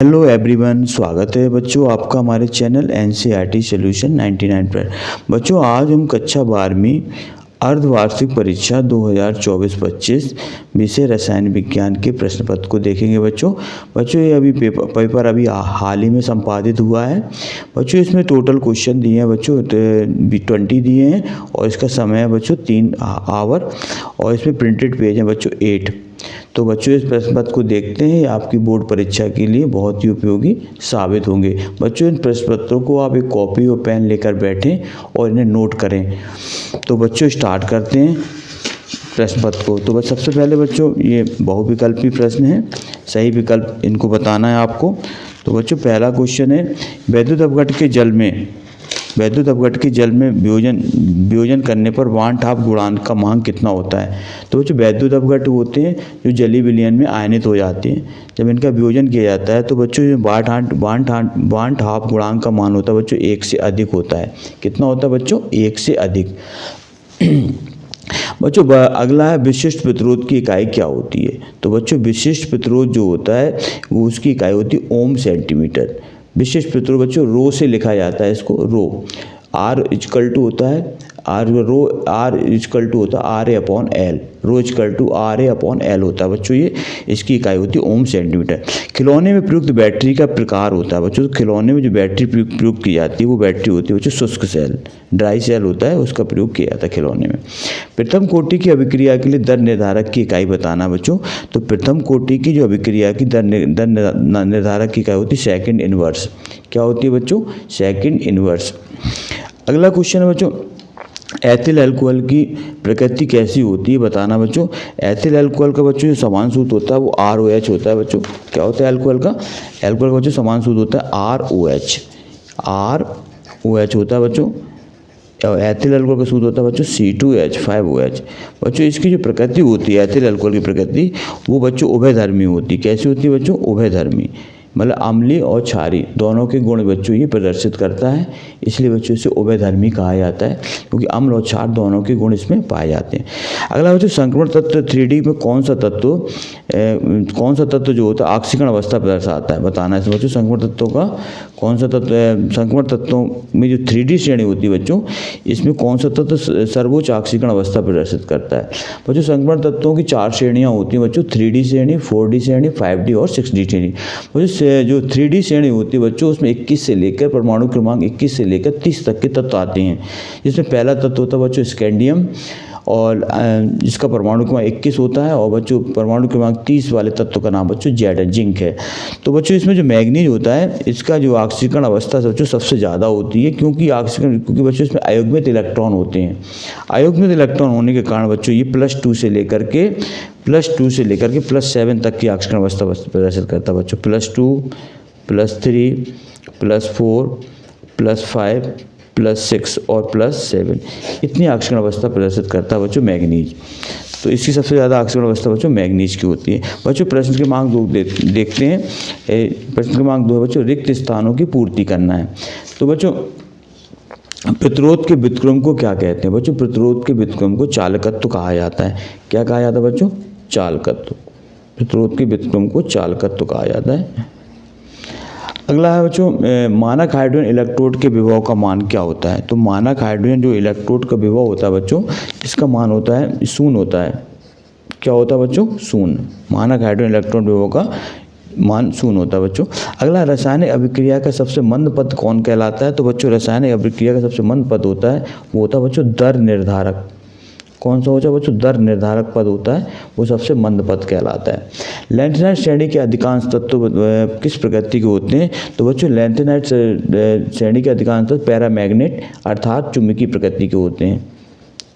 Hello everyone, स्वागत है बच्चों आपका हमारे चैनल एनसीईआरटी सॉल्यूशन 99 पर। बच्चों आज हम कक्षा 12वीं अर्धवार्षिक परीक्षा 2024-25 विषय रसायन विज्ञान के प्रश्न पत्र को देखेंगे। बच्चों ये अभी पेपर अभी हाल ही में संपादित हुआ है। बच्चों इसमें टोटल क्वेश्चन दिए हैं बच्चों 20 दिए हैं और इसका समय है बच्चों 3 आवर और इसमें प्रिंटेड पेज है बच्चों 8। तो बच्चों इस प्रश्न पत्र को देखते हैं, आपकी बोर्ड परीक्षा के लिए बहुत ही उपयोगी साबित होंगे। बच्चों इन प्रश्न पत्रों को आप एक कॉपी और पेन लेकर बैठें और इन्हें नोट करें। तो बच्चों स्टार्ट करते हैं प्रश्न पत्र को। तो बस सबसे पहले बच्चों ये बहुविकल्पी प्रश्न है, सही विकल्प इनको बताना है आपको। तो बच्चों पहला क्वेश्चन है, वैद्युत अपघट के जल में वियोजन करने पर वान-टॉप गुणांक का मान कितना होता है। तो बच्चों वैद्युत अपघट होते हैं जो जलीय विलयन में आयनित हो जाते हैं। जब इनका वियोजन किया जाता है तो बच्चों वान-टॉप गुणांक का मान होता है बच्चों 1 से अधिक होता है। कितना होता है बच्चों? 1 से अधिक। बच्चों अगला है विशिष्ट प्रतिरोध की इकाई क्या होती है। तो बच्चों विशिष्ट प्रतिरोध जो होता है वो उसकी इकाई होती है ओम सेंटीमीटर। विशिष्ट प्रतिरोध बच्चों रो से लिखा जाता है, इसको रो आर इक्वल टू होता है आर इक्वल टू होता है R A upon L. Rho equal to R A upon L होता है बच्चों, ये इसकी इकाई होती है ओम सेंटीमीटर। खिलौने में प्रयुक्त बैटरी का प्रकार होता है बच्चों। खिलौने में जो बैटरी प्रयुक्त की जाती है वो बैटरी होती है बच्चों शुष्क सेल, ड्राई सेल होता है, उसका प्रयोग किया जाता है खिलौने में। प्रथम कोटि की अभिक्रिया के लिए दर निर्धारक की इकाई बताना बच्चों। तो प्रथम कोटि की जो अभिक्रिया की दर निर्धारक की इकाई होती है सेकंड इनवर्स। क्या होती है बच्चों? Second inverse. अगला क्वेश्चन है बच्चों, एथिल अल्कोहल की प्रकृति कैसी होती है बताना बच्चों। एथिल अल्कोहल का बच्चों जो समान सूत्र होता है वो ROH होता है बच्चों। क्या होता है अल्कोहल का? अल्कोहल का बच्चों समान सूत्र होता है ROH होता है बच्चों। और एथिल अल्कोहल का सूत्र होता है बच्चों C2H5OH। बच्चों इसकी जो प्रकृति होती है एथिल अल्कोहल की प्रकृति वो बच्चों उभयधर्मी होती है। कैसी होती है बच्चों? उभयधर्मी, मतलब अम्लीय और क्षारीय दोनों के गुण बच्चों ये प्रदर्शित करता है, इसलिए बच्चों इसे उभयधर्मी कहा जाता है क्योंकि अम्ल और क्षार दोनों के गुण इसमें पाए जाते हैं। अगला बच्चों संक्रमण तत्व 3D में कौन सा तत्व जो होता है ऑक्सीकरण अवस्था दर्शाता है बताना है बच्चों। संक्रमण तत्वों का कौन सा तत्व, संक्रमण तत्वों में जो 3D श्रेणी होती है बच्चों इसमें कौन सा तत्व सर्वोच्च ऑक्सीकरण अवस्था प्रदर्शित करता है। बच्चों संक्रमण तत्वों की 4 श्रेणियाँ होती हैं बच्चों, 3D श्रेणी, 4D श्रेणी, 5D और 6D श्रेणी। जो 3D श्रेणी होती है बच्चों उसमें 21 से लेकर परमाणु क्रमांक 21 से लेकर 30 तक के तत्व आते हैं। जिसमें पहला तत्व होता है बच्चों स्कैंडियम और जिसका परमाणु क्रमांक 21 होता है, और बच्चों परमाणु क्रमांक 30 वाले तत्व का नाम बच्चों जिंक है। तो बच्चों इसमें जो मैग्नीज होता है इसका जो ऑक्सीकरण अवस्था बच्चों सबसे ज़्यादा होती है क्योंकि बच्चों इसमें अयुग्मित इलेक्ट्रॉन होते हैं। अयुग्मित इलेक्ट्रॉन होने के कारण बच्चों ये +2 से लेकर के +7 तक की ऑक्सीकरण अवस्था प्रदर्शित करता है बच्चों। +2, +3, +4, +5, +6 और +7 इतनी ऑक्सीकरण अवस्था प्रदर्शित करता है बच्चों मैग्नीज। तो इसकी सबसे ज़्यादा ऑक्सीकरण अवस्था बच्चों मैग्नीज की होती है। बच्चों प्रश्न क्रमांक 2 देखते हैं। प्रश्न क्रमांक 2 है बच्चों रिक्त स्थानों की पूर्ति करना है। तो बच्चों प्रतिरोध के व्युत्क्रम को क्या कहते हैं बच्चों? प्रतिरोध के व्युत्क्रम को चालकत्व कहा जाता है। क्या कहा जाता है बच्चों? चालकत्व। प्रतिरोध के व्युत्क्रम को चालकत्व कहा जाता है। अगला है बच्चों मानक हाइड्रोजन इलेक्ट्रोड के विभव का मान क्या होता है। तो मानक हाइड्रोजन जो इलेक्ट्रोड का विभव होता है बच्चों इसका मान होता है 0 होता है। क्या होता है बच्चों? 0। मानक हाइड्रोजन इलेक्ट्रोड विभव का मान 0 होता है बच्चों। अगला रासायनिक अभिक्रिया का सबसे मंद पद कौन कहलाता है। तो बच्चों रासायनिक अभिक्रिया का सबसे मंद पद होता है वो होता है बच्चों दर निर्धारक। कौन सा होता है बच्चों? दर निर्धारक पद होता है, वो सबसे मंद पद कहलाता है। लैंथेनाइट श्रेणी के अधिकांश तत्व किस प्रकृति के होते हैं। तो बच्चों लैंथेनाइट श्रेणी के अधिकांश तत्व पैरामैग्नेट अर्थात चुंबकीय प्रकृति के होते हैं।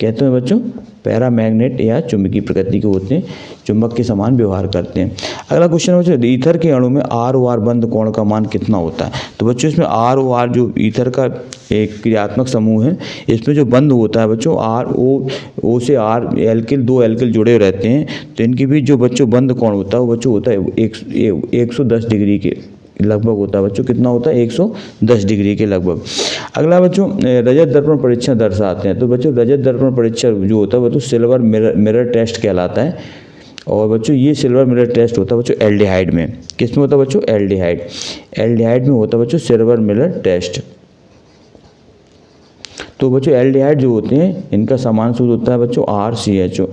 कहते हैं बच्चों पैरामैग्नेट या चुंबकीय प्रकृति के होते हैं, चुंबक के समान व्यवहार करते हैं। अगला क्वेश्चन है बच्चों ईथर के अणु में ROR बंध कोण का मान कितना होता है। तो बच्चों इसमें ROR जो ईथर का एक क्रियात्मक समूह है इसमें जो बंध होता है बच्चों O से R एल्किल 2 एल्किल जुड़े रहते हैं तो इनके बीच जो बच्चों बंध कोण होता है वो बच्चों होता है 110 डिग्री के लगभग होता है बच्चों। कितना होता है? 110 डिग्री के लगभग। अगला बच्चों रजत दर्पण परीक्षण दर्शाते हैं। तो बच्चों रजत दर्पण परीक्षण जो होता है वो तो सिल्वर मिरर टेस्ट कहलाता है। और बच्चों ये सिल्वर मिरर टेस्ट होता है बच्चों एल्डिहाइड में। किस में होता है बच्चों? एल्डिहाइड। एल्डिहाइड में होता है बच्चों सिल्वर मिरर टेस्ट। तो बच्चों एल्डिहाइड जो होते हैं इनका समान सूत्र होता है बच्चों RCHO,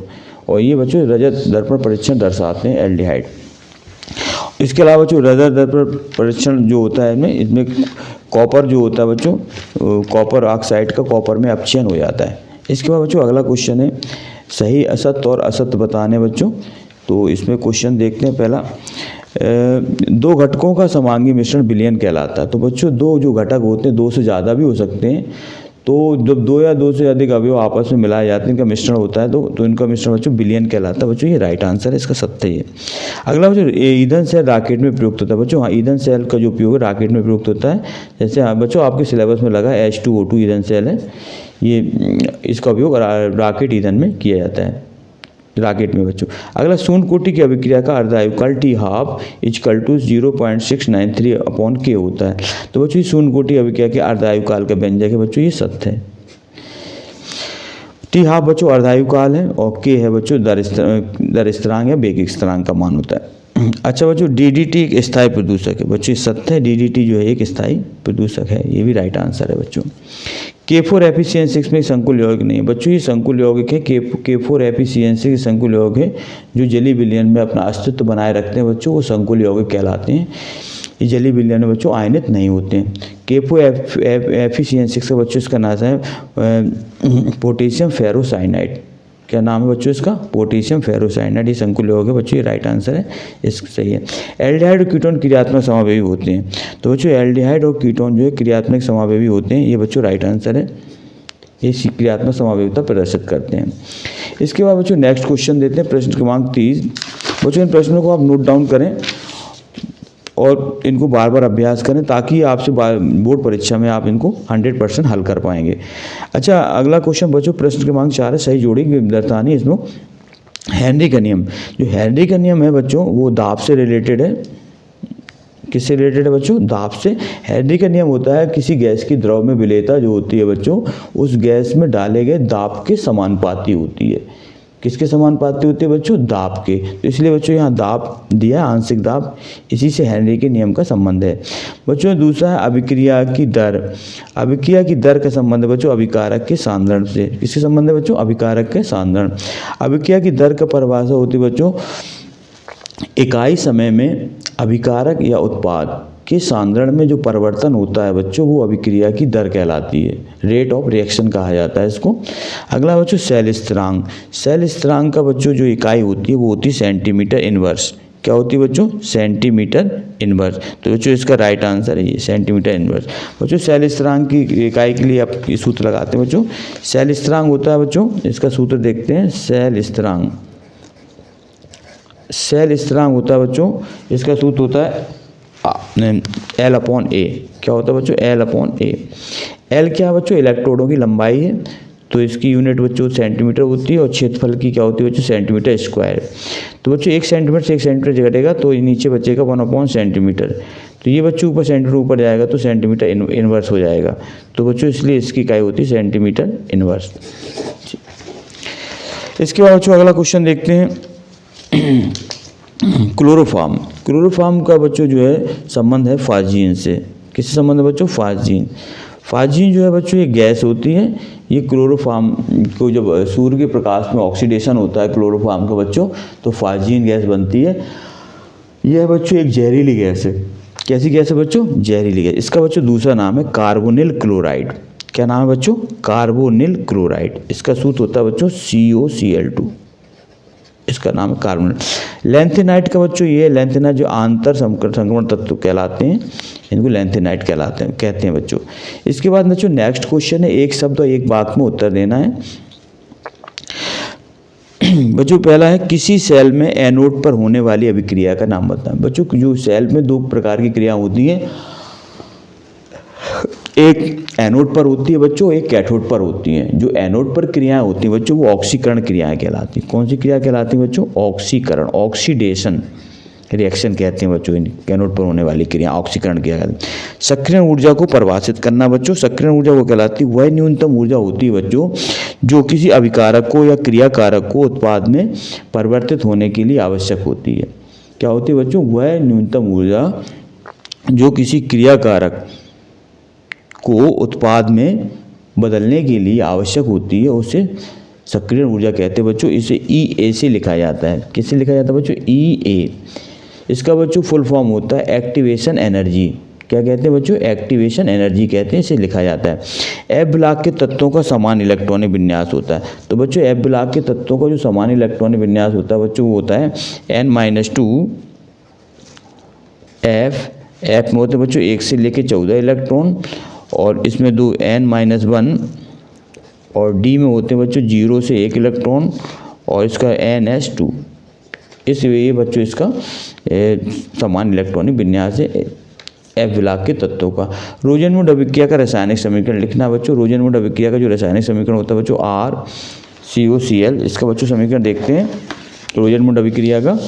और ये बच्चों रजत दर्पण परीक्षण दर्शाते हैं एल्डिहाइड। इसके अलावा बच्चों रजत दर्पण परीक्षण जो होता है इसमें कॉपर जो होता है बच्चों, कॉपर ऑक्साइड का कॉपर में अपचयन हो जाता है। इसके बाद बच्चों अगला क्वेश्चन है सही असत्य और असत्य बताने बच्चों। तो इसमें क्वेश्चन देखते हैं पहला, दो घटकों का समांगी मिश्रण विलयन कहलाता है। तो बच्चों दो जो घटक होते हैं, दो से ज़्यादा भी हो सकते हैं, तो जब दो या दो से अधिक अवयव आपस में मिलाए जाते हैं, इनका मिश्रण होता है तो इनका मिश्रण बच्चों विलयन कहलाता है। बच्चों ये राइट आंसर है, इसका सत्य है। अगला बच्चों ईंधन सेल रॉकेट में प्रयुक्त होता है। बच्चों हाँ, ईंधन सेल का जो उपयोग है रॉकेट में प्रयुक्त होता है। जैसे हाँ बच्चों आपके सिलेबस में लगा H2O2 ईंधन सेल है, ये इसका उपयोग रॉकेट ईंधन में किया जाता है, रॉकेट में बच्चों। अगला शून्य कोटि की अभिक्रिया का अर्धायुकाल T½ = 0.693/K होता है। तो बच्चों शून्य कोटि अभिक्रिया के अर्धायुकाल का व्यंजक है बच्चों, ये सत्य है। T½ बच्चों अर्धायुकाल है और K है बच्चों दर स्थिरांक या वेगिक स्थिरांक का मान होता है। अच्छा बच्चों DDT एक स्थायी प्रदूषक है। बच्चों सत्य है, DDT जो है एक स्थायी प्रदूषक है, ये भी राइट आंसर है बच्चों। K4FeCN6 में संकुल यौगिक नहीं है। बच्चों ये संकुल यौगिक है, K4FeCN6 संकुल यौगिक है जो जली विलयन में अपना अस्तित्व बनाए रखते हैं बच्चों, वो संकुल यौगिक कहलाते हैं। ये जली विलयन में बच्चों आयनित नहीं होते हैं। K4FeCN6 का बच्चों इसका नाम है पोटेशियम फेरोसाइनाइड। क्या नाम है बच्चों इसका? Potassium ferrocyanide. ये संकुल यौगिक है बच्चों, ये राइट आंसर है, इसका सही है। एल्डिहाइड और कीटोन क्रियात्मक समावेवी होते हैं। तो बच्चों एल्डिहाइड और कीटोन जो है क्रियात्मक समावेवी होते हैं, ये बच्चों राइट आंसर है, ये क्रियात्मक समावेविता प्रदर्शित करते हैं। इसके बाद बच्चों नेक्स्ट क्वेश्चन देते हैं, प्रश्न क्रमांक 30। बच्चों इन प्रश्नों को आप नोट डाउन करें और इनको बार बार अभ्यास करें ताकि आपसे बोर्ड परीक्षा में आप इनको 100% हल कर पाएंगे। अच्छा अगला क्वेश्चन बच्चों प्रश्न क्रमांक 4 है, सही जोड़ी दर्शानी। इसमें हेनरी का नियम, जो हेनरी का नियम है बच्चों वो दाब से रिलेटेड है। किससे रिलेटेड है बच्चों? दाब से। हेनरी का नियम होता है किसी गैस की द्रव में विलेयता जो होती है बच्चों, उस गैस में डाले गए दाब के समानुपाती होती है। किसके समानुपाती होती है बच्चों? दाब के। तो इसलिए बच्चों यहाँ दाब दिया, आंशिक दाब, इसी से हेनरी के नियम का संबंध है। बच्चों दूसरा है अभिक्रिया की दर। अभिक्रिया की दर का संबंध है बच्चों अभिकारक के सांद्रण से। किसके संबंध है बच्चों? अभिकारक के सांद्रण। अभिक्रिया की दर का परिभाषा होती है बच्चों इकाई समय में अभिकारक या उत्पाद के सांद्रण में जो परिवर्तन होता है बच्चों, वो अभिक्रिया की दर कहलाती है। रेट ऑफ रिएक्शन कहा जाता है इसको। अगला बच्चों सेल स्थिरांक। सेल स्थिरांक का बच्चों जो इकाई होती है वो होती है सेंटीमीटर इनवर्स। क्या होती है बच्चों? Centimetre inverse. तो बच्चों इसका राइट आंसर है ये सेंटीमीटर इनवर्स। बच्चों सेल स्थिरांक की इकाई के लिए आप ये सूत्र लगाते हैं बच्चों। सेल स्थिरांक होता है बच्चों, इसका सूत्र देखते हैं। सेल स्थिरांक, सेल स्थिरांक होता है बच्चों, इसका सूत्र होता है L/A। क्या होता है बच्चों? L/A। L क्या है बच्चों? इलेक्ट्रोडों की लंबाई है, तो इसकी यूनिट बच्चों सेंटीमीटर होती है, और क्षेत्रफल की क्या होती है बच्चों? Centimetre square. तो बच्चों 1 सेंटीमीटर से 1 सेंटीमीटर घटेगा तो नीचे बचेगा 1/, सेंटीमीटर। तो ये बच्चों ऊपर सेंटीमीटर ऊपर जाएगा तो सेंटीमीटर इनवर्स हो जाएगा। तो बच्चों इसलिए इसकी इकाई होती है सेंटीमीटर इनवर्स। इसके बाद बच्चों अगला क्वेश्चन देखते हैं क्लोरोफॉर्म। क्लोरोफॉर्म का बच्चों जो है संबंध है फाजिन से। किससे संबंध है बच्चों? फाजिन। फाजिन जो है बच्चों ये गैस होती है। ये क्लोरोफॉर्म को जब सूर्य के प्रकाश में ऑक्सीडेशन होता है क्लोरोफॉर्म का बच्चों, तो फाजिन गैस बनती है। यह बच्चों एक जहरीली गैस है। कैसी गैस है बच्चों? जहरीली गैस। इसका बच्चों दूसरा नाम है कार्बोनिल क्लोराइड। क्या नाम है बच्चों? Carbonyl chloride. इसका सूत्र होता है बच्चों COCl2। इसका नाम है कार्बोनेट। लैंथेनाइट का बच्चों ये लैंथेनाइट जो आंतर संक्रमण तत्व कहलाते हैं, इनको लैंथेनाइट कहते हैं बच्चों। इसके बाद बच्चों नेक्स्ट क्वेश्चन है, एक शब्द और एक वाक्य में उत्तर देना है बच्चों। पहला है किसी सेल में एनोड पर होने वाली अभिक्रिया का नाम बताएं। बच्चों जो सेल में 2 प्रकार की क्रिया होती है, एक एनोड पर होती है बच्चों, एक कैथोड पर होती है। जो एनोड पर क्रियाएं होती हैं बच्चों वो ऑक्सीकरण क्रियाएं कहलाती हैं। कौन सी क्रिया कहलाती है बच्चों? ऑक्सीकरण, ऑक्सीडेशन। रिएक्शन कहते हैं बच्चों कैनोड पर होने वाली क्रिया, ऑक्सीकरण किया जाता है। सक्रियण ऊर्जा को परिभाषित करना बच्चों, सक्रियण ऊर्जा को कहलाती है वह न्यूनतम ऊर्जा होती है बच्चों जो किसी अभिकारक को या क्रियाकारक को उत्पाद में परिवर्तित होने के लिए आवश्यक होती है। क्या होती है बच्चों? वह न्यूनतम ऊर्जा जो किसी क्रियाकारक को उत्पाद में बदलने के लिए आवश्यक होती है, उसे सक्रियण ऊर्जा कहते हैं बच्चों। इसे EA से लिखा जाता है। किससे लिखा जाता है बच्चों? EA। इसका बच्चों फुल फॉर्म होता है एक्टिवेशन एनर्जी। क्या कहते हैं बच्चों? एक्टिवेशन एनर्जी कहते हैं, इसे लिखा जाता है। एफ ब्लॉक के तत्वों का समान इलेक्ट्रॉनिक विन्यास होता है। तो बच्चों एफ ब्लॉक के तत्वों का जो समान इलेक्ट्रॉनिक विन्यास होता है बच्चों वो होता है N-2 एफ में होते हैं बच्चों 1 से लेके 14 इलेक्ट्रॉन, और इसमें 2 N-1, और डी में होते हैं बच्चों 0 से 1 इलेक्ट्रॉन, और इसका NS2। इसलिए बच्चों इसका समान इलेक्ट्रॉनिक विन्यास है एफ ब्लॉक के तत्वों का। रोजेनवुड अभिक्रिया का रासायनिक समीकरण लिखना है बच्चों। रोजेनवुड अभिक्रिया का जो रासायनिक समीकरण होता है बच्चों RCOCl। इसका बच्चों समीकरण देखते हैं। रोजेनवुड अभिक्रिया का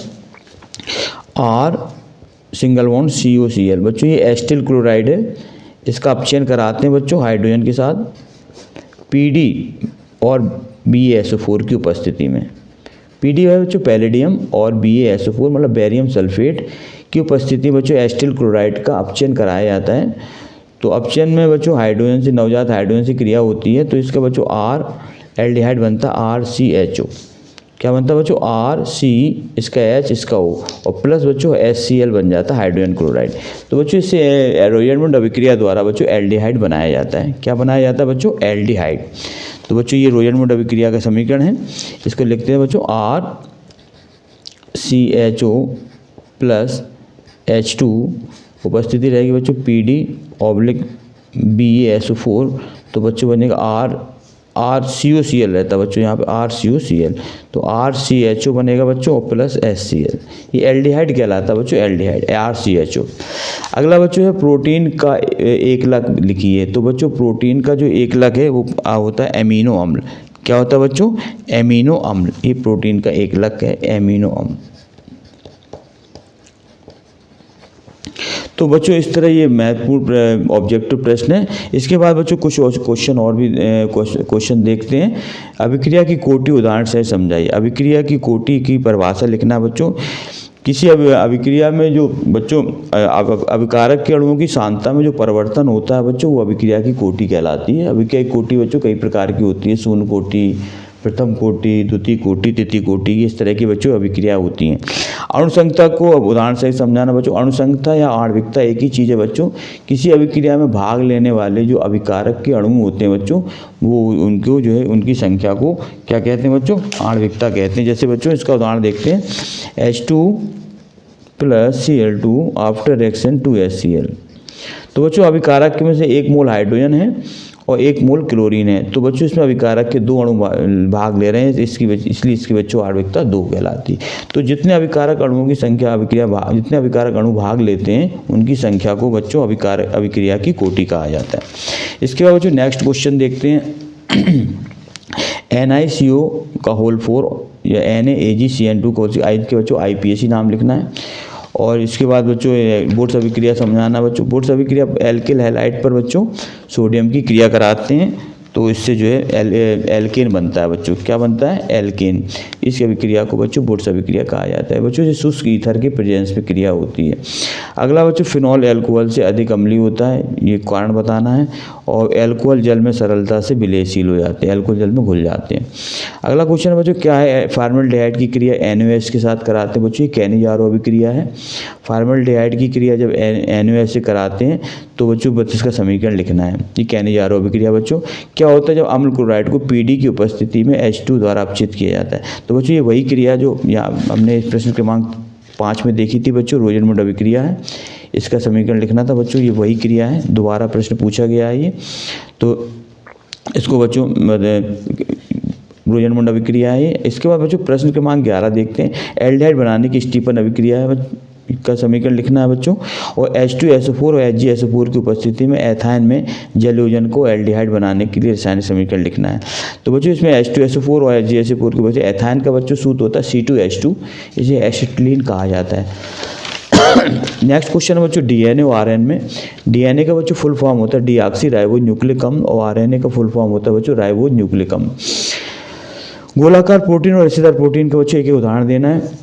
R सिंगल बॉन्ड COCl। बच्चों ये एस्टिल क्लोराइड है, इसका अपचयन कराते हैं बच्चों हाइड्रोजन के साथ PD और BaSO4 की उपस्थिति में। PD है बच्चों पैलेडियम, और BaSO4 मतलब बेरियम सल्फेट की उपस्थिति में बच्चों एस्टिल क्लोराइड का अपचयन कराया जाता है। तो अपचयन में बच्चों हाइड्रोजन से, नवजात हाइड्रोजन से क्रिया होती है, तो इसका बच्चों R एल्डिहाइड बनता है RCHO। क्या बनता है बच्चों? RC, इसका H, इसका O, और प्लस बच्चों HCl बन जाता है हाइड्रोजन क्लोराइड। तो बच्चों इससे रोजेनवुड अभिक्रिया द्वारा बच्चों एल्डिहाइड बनाया जाता है। क्या बनाया जाता है बच्चों? एल्डिहाइड। तो बच्चों ये रोजेनवुड अभिक्रिया का समीकरण है। इसको लिखते हैं बच्चों RCHO प्लस H2, उपस्थिति रहेगी बच्चों PD/BaSO4, तो बच्चों बनेगा RCOCl रहता है बच्चों यहाँ पे RCOCl, तो RCHO बनेगा बच्चों प्लस HCl। ये एल्डिहाइड कहलाता है बच्चों, एल्डिहाइड RCHO। अगला बच्चों है प्रोटीन का एकलक लिखिए। तो बच्चों प्रोटीन का जो एकलक है वो होता है एमिनो अम्ल। क्या होता है बच्चों? एमिनो अम्ल। ये प्रोटीन का एकलक है, एमिनो अम्ल। तो बच्चों इस तरह ये महत्वपूर्ण ऑब्जेक्टिव प्रश्न है। इसके बाद बच्चों कुछ क्वेश्चन और भी क्वेश्चन देखते हैं। अभिक्रिया की कोटि उदाहरण से समझाइए। अभिक्रिया की कोटि की परिभाषा लिखना बच्चों। किसी अभिक्रिया में जो बच्चों अभिकारक के अणुओं की सांद्रता में जो परिवर्तन होता है बच्चों वो अभिक्रिया की कोटि कहलाती है। अभिक्रिया की कोटि बच्चों कई प्रकार की होती है, शून्य कोटि, प्रथम कोटि, द्वितीय कोटि, तृतीय कोटि, इस तरह की बच्चों अभिक्रिया होती हैं। अणुसंगता को अब उदाहरण से समझाना बच्चों। अणुसंगता या आणविकता एक ही चीज़ है बच्चों। किसी अभिक्रिया में भाग लेने वाले जो अभिकारक के अणु होते हैं बच्चों वो उनको जो है उनकी संख्या को क्या कहते हैं बच्चों? आणविकता कहते हैं। जैसे बच्चों इसका उदाहरण देखते हैं H2 plus Cl2 after reaction 2HCl। तो बच्चों अभिकारक में से 1 मोल हाइड्रोजन है और 1 मोल क्लोरीन है। तो बच्चों इसमें अभिकारक के 2 अणु भाग ले रहे हैं, इसलिए इसकी बच्चों आणविकता 2 कहलाती है। तो जितने अभिकारक अणुओं की संख्या जितने अभिकारक अणु भाग लेते हैं उनकी संख्या को बच्चों अभिक्रिया की कोटि कहा जाता है। इसके बाद बच्चों नेक्स्ट क्वेश्चन देखते हैं। NiCO का होल 4 या NaAgCN2 को के बच्चों IPAC नाम लिखना है। और इसके बाद बच्चों बोर्ड्स अभिक्रिया समझाना बच्चों। बोर्ड्स अभिक्रिया एल्किल हैलाइड पर बच्चों सोडियम की क्रिया कराते हैं, तो इससे जो है एल्केन बनता है बच्चों। क्या बनता है? एल्केन। इस अभिक्रिया को बच्चों बोर्ड्स अभिक्रिया कहा जाता है बच्चों। ये शुष्क ईथर के प्रेजेंस में क्रिया होती है। अगला बच्चों फिनॉल एल्कोहल से अधिक अम्लीय होता है, ये कारण बताना है। और एल्कोहल जल में सरलता से विलयशील हो जाते हैं, एल्कोहल जल में घुल जाते हैं। अगला क्वेश्चन बच्चों क्या है? फॉर्मल्डिहाइड की क्रिया NaOH के साथ कराते हैं बच्चों, ये कैनिजारो अभिक्रिया है। फॉर्मल्डिहाइड की क्रिया जब NaOH से कराते हैं तो बच्चों 32 का समीकरण लिखना है। ये कैनिजारो अभिक्रिया बच्चों। क्या होता है? जब अम्ल क्लोराइड को PD की उपस्थिति में H2 द्वारा अपचित किया जाता है। तो बच्चों ये वही क्रिया जो यहाँ हमने प्रश्न क्रमांक 5 में देखी थी बच्चों, रोजेनवुड अभिक्रिया है। इसका समीकरण लिखना था बच्चों, ये वही क्रिया है, दोबारा प्रश्न पूछा गया है ये। तो इसको बच्चों रोजेनवुड अभिक्रिया है। इसके बाद बच्चों प्रश्न क्रमांक 11 देखते हैं। एल्डिहाइड बनाने की स्टीफन अभिक्रिया है का समीकरण लिखना है बच्चों। और H2SO4 और HgSO4 की उपस्थिति में एथाइन में जल योजन को एल्डिहाइड बनाने के लिए रासायनिक समीकरण लिखना है। तो बच्चों इसमें H2SO4 और HgSO4 की वजह से एथाइन का बच्चों सूत्र होता है C2H2, इसे एसिटिलीन कहा जाता है। नेक्स्ट क्वेश्चन है बच्चों डीएनए और आरएनए में। डीएनए का बच्चों फुल फॉर्म होता है डीऑक्सी राइबो न्यूक्लिक अम्ल और आरएनए का फुल फॉर्म होता है बच्चों राइबो न्यूक्लिक अम्ल। गोलाकार प्रोटीन और रेशेदार प्रोटीन का बच्चों एक उदाहरण देना है।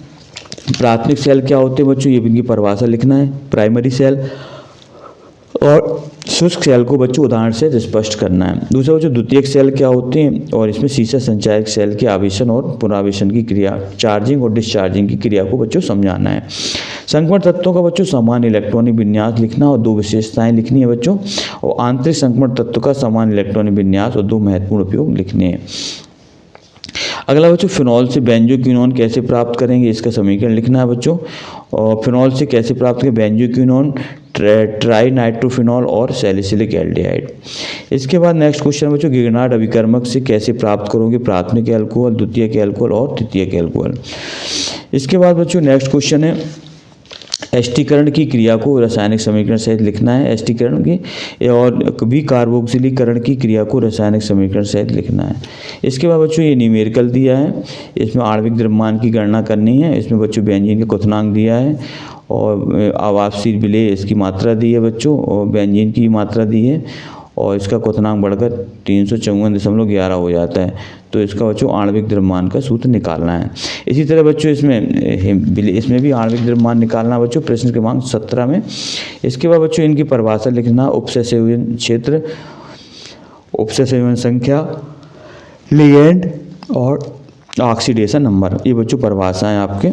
प्राथमिक सेल क्या होते हैं बच्चों, ये इनकी परिभाषा लिखना है। प्राइमरी सेल और शुष्क सेल को बच्चों उदाहरण से स्पष्ट करना है। दूसरा बच्चों द्वितीयक सेल क्या होते हैं और इसमें शीशा संचायक सेल के आवेशन और पुनरावेशन की क्रिया, चार्जिंग और डिस्चार्जिंग की क्रिया को बच्चों समझाना है। संक्रमण तत्वों का बच्चों समान इलेक्ट्रॉनिक विन्यास लिखना और 2 विशेषताएं लिखनी है बच्चों। और आंतरिक संक्रमण तत्व का समान इलेक्ट्रॉनिक विन्यास और 2 महत्वपूर्ण उपयोग लिखने हैं। अगला बच्चों फिनॉल से बेंजोक्विनोन कैसे प्राप्त करेंगे, इसका समीकरण लिखना है बच्चों। और फिनॉल से कैसे प्राप्त करें बेंजोक्विनोन, ट्राई नाइट्रोफिनॉल और सैलिसिलिक एल्डिहाइड। इसके बाद नेक्स्ट क्वेश्चन है बच्चों गिरनार्ड अभिकर्मक से कैसे प्राप्त करोगे प्राथमिक एल्कोहल, द्वितीयक एल्कोहल और तृतीयक एल्कोहल। इसके बाद बच्चों नेक्स्ट क्वेश्चन है एस्टीकरण की क्रिया को रासायनिक समीकरण सहित लिखना है। एस्टीकरण की और विकार्बोक्सिलीकरण की क्रिया को रासायनिक समीकरण सहित लिखना है। इसके बाद बच्चों ये न्यूमेरिकल दिया है, इसमें आणविक द्रव्यमान की गणना करनी है। इसमें बच्चों बेंजीन का क्वथनांक दिया है और आवासीय विलेय इसकी मात्रा दी है बच्चों और बेंजीन की मात्रा दी है और इसका क्वथनांक बढ़कर 354.11 हो जाता है। तो इसका बच्चों आणविक द्रव्यमान का सूत्र निकालना है। इसी तरह बच्चों इसमें भी आणविक द्रव्यमान निकालना है बच्चों प्रश्न क्रमांक 17 में। इसके बाद बच्चों इनकी परिभाषा लिखना, उपसय संयोजन क्षेत्र, उपसय संयोजन संख्या, लिगेंड और ऑक्सीडेशन नंबर, ये बच्चों परिभाषा है आपके,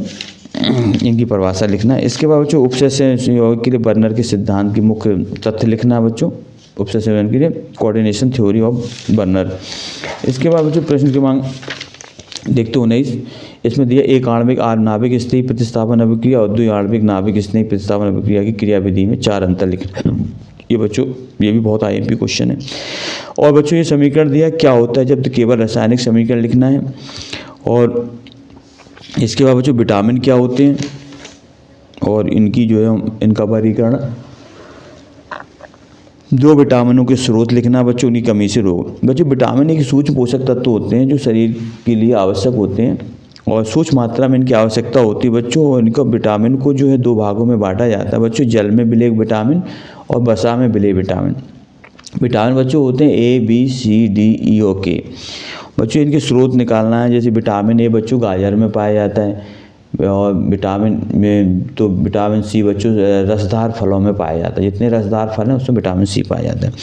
इनकी परिभाषा लिखना है। इसके बाद बच्चों उपसय संयोजन के लिए बर्नर के सिद्धांत की मुख्य तथ्य लिखना है बच्चों, उपसय संयोजन के लिए कोऑर्डिनेशन थ्योरी ऑफ बर्नर। इसके बाद बच्चों प्रश्न क्रमांक देखते 19, इसमें दिया एक आणविक नाभिक स्नेही प्रतिस्थापन अभिक्रिया और 2 आणविक नाभिक स्नेही प्रतिस्थापन अभिक्रिया की क्रिया विधि में 4 अंतर लिखना। ये बच्चों ये भी बहुत आईएमपी क्वेश्चन है। और बच्चों ये समीकरण दिया क्या होता है जब तो केवल रासायनिक समीकरण लिखना है। और इसके बाद बच्चों विटामिन क्या होते हैं और इनकी जो है इनका वर्गीकरण, 2 विटामिनों के स्रोत लिखना बच्चों, उनकी कमी से रोग। बच्चों विटामिन एक सूक्ष्म पोषक तत्व होते हैं जो शरीर के लिए आवश्यक होते हैं और सूक्ष्म मात्रा में इनकी आवश्यकता होती है बच्चों। और इनका विटामिन को जो है 2 भागों में बांटा जाता है बच्चों, जल में विलेय विटामिन और वसा में विलेय विटामिन। विटामिन बच्चों होते हैं A, B, C, D, E और K। बच्चों इनके स्रोत निकालना है, जैसे विटामिन ए बच्चों गाजर में पाया जाता है और विटामिन में तो विटामिन सी बच्चों रसदार फलों में पाया जाता है, जितने रसदार फल हैं उसमें विटामिन सी पाया जाता है।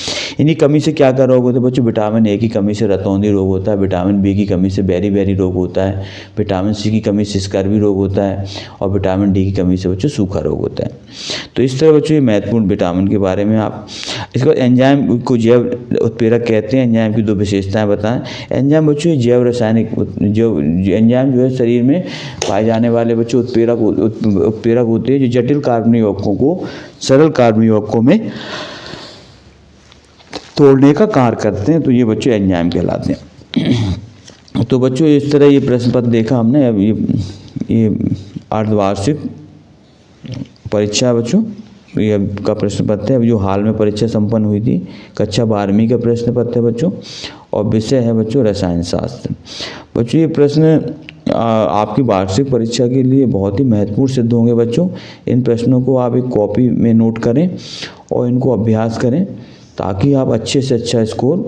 इन्हीं कमी से क्या क्या रोग होते हैं बच्चों, विटामिन ए की कमी से रतौंधी रोग होता है, विटामिन बी की कमी से बेरी रोग होता है, विटामिन सी की कमी से स्कर्वी रोग होता है और विटामिन डी की कमी से बच्चों सूखा रोग होता है। तो इस तरह बच्चों ये महत्वपूर्ण विटामिन के बारे में आप। इसके बाद एंजाइम को जैव उत्प्रेरक कहते हैं, एंजाइम की 2 विशेषताएं बताएं। एंजाइम बच्चों ये जैव रासायनिक जो एंजाइम जो है शरीर में पाए जाने वाले बच्चों उत्प्रेरक होते हैं जो जटिल कार्बनिक यौगिकों को सरल कार्बनिक यौगिकों में तोड़ने का कार्य करते हैं। तो ये बच्चों एंजाइम कहलाते हैं। तो बच्चों इस तरह ये प्रश्न पत्र देखा हमने। अब ये अर्धवार्षिक परीक्षा बच्चों ये का प्रश्न पत्र है, अब जो हाल में परीक्षा संपन्न हुई थी, कक्षा 12वीं का प्रश्न पत्र है बच्चों और विषय है बच्चों रसायन शास्त्र। बच्चों ये प्रश्न आपकी वार्षिक परीक्षा के लिए बहुत ही महत्वपूर्ण सिद्ध होंगे बच्चों। इन प्रश्नों को आप एक कॉपी में नोट करें और इनको अभ्यास करें ताकि आप अच्छे से अच्छा स्कोर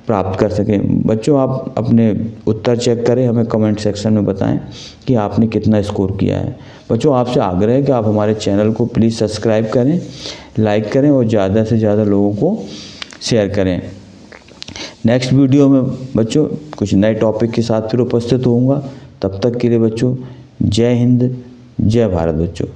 प्राप्त कर सकें। बच्चों आप अपने उत्तर चेक करें, हमें कमेंट सेक्शन में बताएं कि आपने कितना स्कोर किया है। बच्चों आपसे आग्रह है कि आप हमारे चैनल को प्लीज़ सब्सक्राइब करें, लाइक करें और ज़्यादा से ज़्यादा लोगों को शेयर करें। नेक्स्ट वीडियो में बच्चों कुछ नए टॉपिक के साथ फिर उपस्थित होऊंगा। तब तक के लिए बच्चों जय हिंद, जय भारत बच्चों।